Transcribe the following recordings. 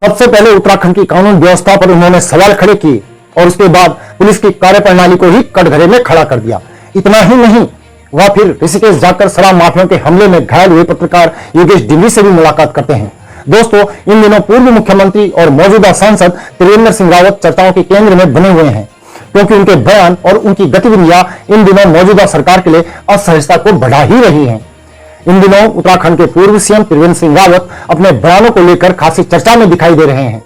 सबसे पहले उत्तराखंड की कानून व्यवस्था पर उन्होंने सवाल खड़े किए और उसके बाद पुलिस की कार्यप्रणाली को ही कटघरे में खड़ा कर दिया। इतना ही नहीं, वह फिर ऋषिकेश जाकर शराब माफियाओं के हमले में घायल हुए पत्रकार योगेश डिंगरी से भी मुलाकात करते हैं। दोस्तों, इन दिनों पूर्व मुख्यमंत्री और मौजूदा सांसद त्रिवेंद्र सिंह रावत चर्चाओं के केंद्र में बने हुए हैं, क्योंकि उनके बयान और उनकी गतिविधियां इन दिनों मौजूदा सरकार के लिए असहजता को बढ़ा ही रही हैं। इन दिनों उत्तराखंड के पूर्व सीएम त्रिवेंद्र सिंह रावत अपने बयानों को लेकर खासी चर्चा में दिखाई दे रहे हैं।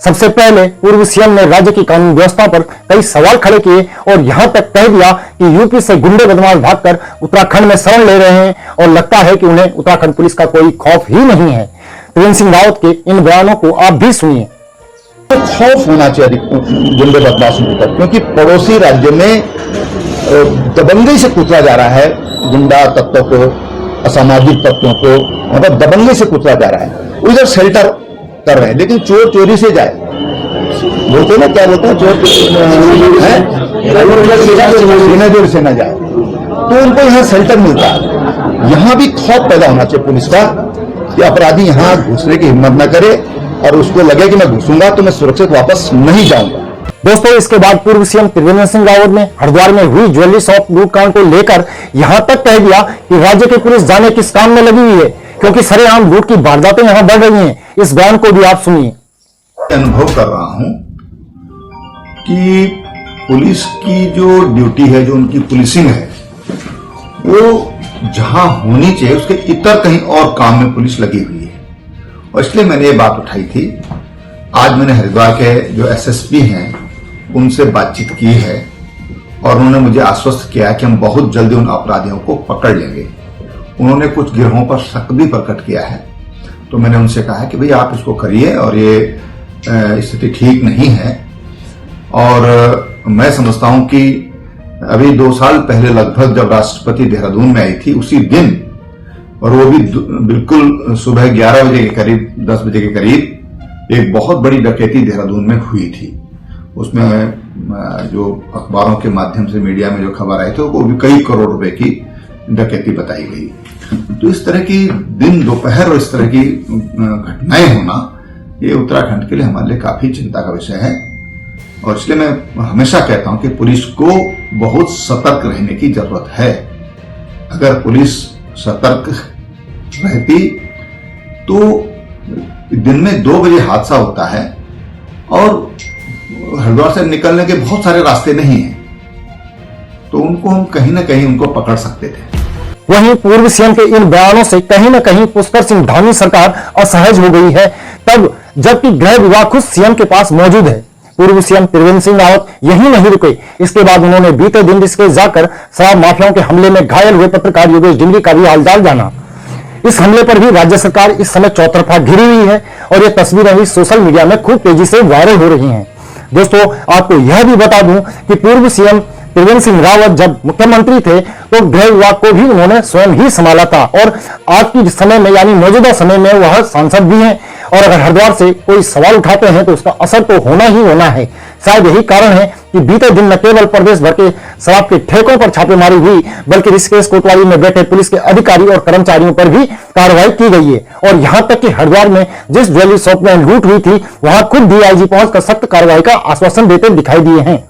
सबसे पहले पूर्व सीएम ने राज्य की कानून व्यवस्था पर कई सवाल खड़े किए और यहां तक कह दिया कि यूपी से गुंडे बदमाश भागकर उत्तराखंड में शरण ले रहे हैं और लगता है कि उन्हें उत्तराखंड पुलिस का कोई खौफ ही नहीं है। त्रिवेंद्र सिंह रावत के इन बयानों को आप भी सुनिए। तो खौफ होना चाहिए गुंडे बदमाशों की तरफ, क्योंकि पड़ोसी राज्य में दबंगई से कुचला जा रहा है, गुंडा तत्वों को, असामाजिक तत्वों को मतलब दबंगई से कुचला जा रहा है। उधर शेल्टर कर रहे हैं, लेकिन चोर चोरी से जाए, बोलते ना क्या बोलते हैं, चोर सीना जोर से न जाए, तो उनको यहाँ शेल्टर मिलता है। यहाँ भी खौफ पैदा होना चाहिए पुलिस का कि अपराधी यहाँ घुसने की हिम्मत न करे और उसको लगे कि मैं घुसूंगा तो मैं सुरक्षित वापस नहीं जाऊंगा। दोस्तों, इसके बाद पूर्व सीएम त्रिवेंद्र सिंह रावत ने हरिद्वार में हुई ज्वेलरी शॉप लूट कांड को लेकर यहां तक कह दिया कि राज्य की पुलिस जाने किस काम में लगी हुई है, क्योंकि सरेआम लूट की वारदातें यहां बढ़ रही हैं। इस बयान को भी आप सुनिए। अनुभव कर रहा हूं कि पुलिस की जो ड्यूटी है, जो उनकी पुलिसिंग है, वो जहां होनी चाहिए उसके इतर कहीं और काम में पुलिस लगी हुई है। और इसलिए मैंने ये बात उठाई थी। आज मैंने हरिद्वार के जो एसएसपी हैं उनसे बातचीत की है और उन्होंने मुझे आश्वस्त किया कि हम बहुत जल्दी उन अपराधियों को पकड़ लेंगे। उन्होंने कुछ गिरोहों पर शक भी प्रकट किया है, तो मैंने उनसे कहा है कि भाई आप इसको करिए और ये स्थिति ठीक नहीं है। और मैं समझता हूं कि अभी 2 साल पहले लगभग जब राष्ट्रपति देहरादून में आई थी, उसी दिन, और वो भी बिल्कुल सुबह 11 बजे के करीब, 10 बजे के करीब, एक बहुत बड़ी डकैती देहरादून में हुई थी। उसमें जो अखबारों के माध्यम से मीडिया में जो खबर आई थी वो भी कई करोड़ रुपए की डकैती बताई गई। तो इस तरह की दिन दोपहर और इस तरह की घटनाएं होना, ये उत्तराखंड के लिए हमारे लिए काफी चिंता का विषय है। और इसलिए मैं हमेशा कहता हूं कि पुलिस को बहुत सतर्क रहने की जरूरत है। अगर पुलिस सतर्क रहती तो दिन में 2 बजे हादसा होता है और हरिद्वार से निकलने के बहुत सारे रास्ते नहीं हैं, तो उनको हम कहीं ना कहीं उनको पकड़ सकते थे। वहीं पूर्व सीएम के इन बयानों से कहीं न कहीं पुष्कर सिंह धामी सरकार असहज हो गई है, तब जबकि गृह विभाग खुद सीएम के पास मौजूद है। पूर्व सीएम त्रिवेंद्र सिंह रावत यही नहीं रुके। इसके बाद उन्होंने बीते दिन ऋषिकेश जाकर शराब माफियाओं के हमले में घायल हुए पत्रकार योगेश डिंगरी का भी हालचाल जाना। इस हमले पर भी राज्य सरकार इस समय चौतरफा घिरी हुई है और ये तस्वीरें भी सोशल मीडिया में खूब तेजी से वायरल हो रही हैं। दोस्तों, आपको यह भी बता दूं कि पूर्व सीएम त्रिवेंद्र सिंह रावत जब मुख्यमंत्री थे तो गृह विभाग को भी उन्होंने स्वयं ही संभाला था और आज के समय में यानी मौजूदा समय में वह सांसद भी हैं और अगर हरिद्वार से कोई सवाल उठाते हैं तो उसका असर तो होना ही होना है। शायद यही कारण है कि बीते दिन न केवल प्रदेश भर के शराब के ठेकों पर छापेमारी हुई, बल्कि ऋषिकेश कोतवाली में बैठे पुलिस के अधिकारी और कर्मचारियों पर भी कार्रवाई की गई है। और यहां तक कि हरिद्वार में जिस ज्वेलरी शॉप में लूट हुई थी वहां खुद डीआईजी पहुंचकर सख्त कार्रवाई का आश्वासन देते दिखाई दिए हैं।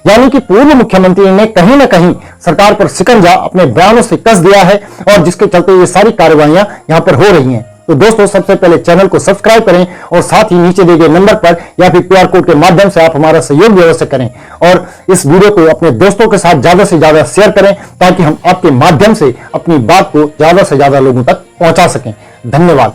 यानी कि पूर्व मुख्यमंत्री ने कहीं न कहीं सरकार पर शिकंजा अपने बयानों से कस दिया है और जिसके चलते ये सारी कार्रवाइयां यहां पर हो रही हैं। तो दोस्तों, सबसे पहले चैनल को सब्सक्राइब करें और साथ ही नीचे दिए गए नंबर पर या फिर QR कोड के माध्यम से आप हमारा सहयोग भी अवश्य करें और इस वीडियो को अपने दोस्तों के साथ ज्यादा से ज्यादा शेयर करें ताकि हम आपके माध्यम से अपनी बात को ज्यादा से ज्यादा लोगों तक पहुंचा सकें। धन्यवाद।